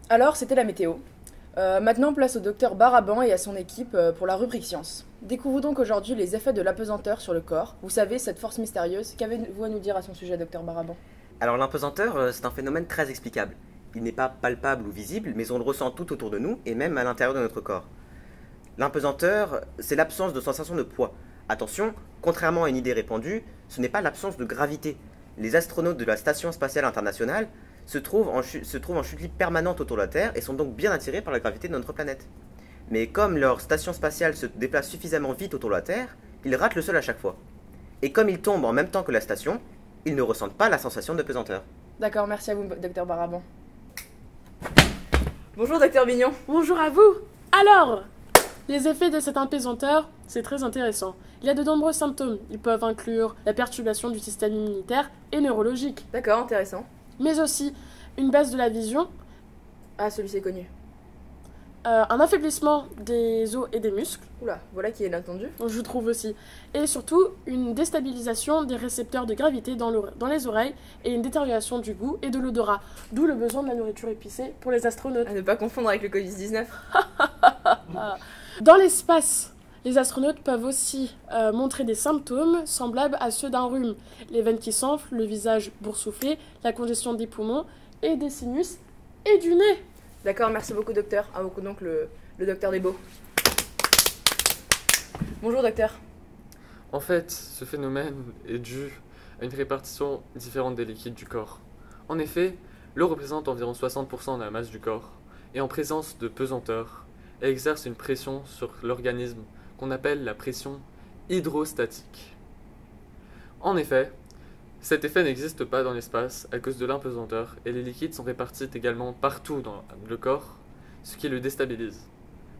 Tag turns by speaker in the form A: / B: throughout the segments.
A: Alors, c'était la météo. Maintenant, place au docteur Baraban et à son équipe pour la rubrique science. Découvrons donc aujourd'hui les effets de l'apesanteur sur le corps. Vous savez, cette force mystérieuse. Qu'avez-vous à nous dire à son sujet, docteur Baraban?
B: Alors l'impesanteur, c'est un phénomène très explicable. Il n'est pas palpable ou visible, mais on le ressent tout autour de nous et même à l'intérieur de notre corps. L'impesanteur, c'est l'absence de sensation de poids. Attention, contrairement à une idée répandue, ce n'est pas l'absence de gravité. Les astronautes de la Station spatiale internationale se trouvent en chute libre permanente autour de la Terre et sont donc bien attirés par la gravité de notre planète. Mais comme leur station spatiale se déplace suffisamment vite autour de la Terre, ils ratent le sol à chaque fois. Et comme ils tombent en même temps que la station, ils ne ressentent pas la sensation de pesanteur.
A: D'accord, merci à vous, docteur Baraban. Bonjour, docteur Bignon.
C: Bonjour à vous. Alors, les effets de cette apesanteur, c'est très intéressant. Il y a de nombreux symptômes. Ils peuvent inclure la perturbation du système immunitaire et neurologique,
A: D'accord, intéressant.
C: mais aussi une baisse de la vision,
A: Ah, celui-ci est connu.
C: un affaiblissement des os et des muscles,
A: Oula, voilà qui est l'inattendu.
C: je trouve aussi, et surtout une déstabilisation des récepteurs de gravité dans les oreilles et une détérioration du goût et de l'odorat, d'où le besoin de la nourriture épicée pour les astronautes.
A: À ne pas confondre avec le Covid-19.
C: Dans l'espace, les astronautes peuvent aussi montrer des symptômes semblables à ceux d'un rhume. Les veines qui s'enflent, le visage boursouflé, la congestion des poumons et des sinus et du nez.
A: D'accord, merci beaucoup, docteur. Ah, donc le docteur des beaux. Bonjour, docteur.
D: En fait, ce phénomène est dû à une répartition différente des liquides du corps. En effet, l'eau représente environ 60% de la masse du corps, et en présence de pesanteur, elle exerce une pression sur l'organisme qu'on appelle la pression hydrostatique. En effet, cet effet n'existe pas dans l'espace à cause de l'impesanteur et les liquides sont répartis également partout dans le corps, ce qui le déstabilise.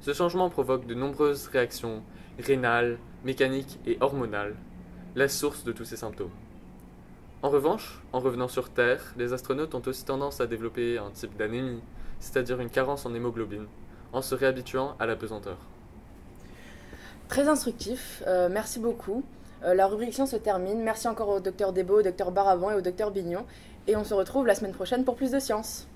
D: Ce changement provoque de nombreuses réactions rénales, mécaniques et hormonales, la source de tous ces symptômes. En revanche, en revenant sur Terre, les astronautes ont aussi tendance à développer un type d'anémie, c'est-à-dire une carence en hémoglobine, en se réhabituant à la pesanteur.
A: Très instructif, merci beaucoup. La rubrique science se termine. Merci encore au docteur Desbeaux, au docteur Baraban et au docteur Bignon. Et on se retrouve la semaine prochaine pour plus de science.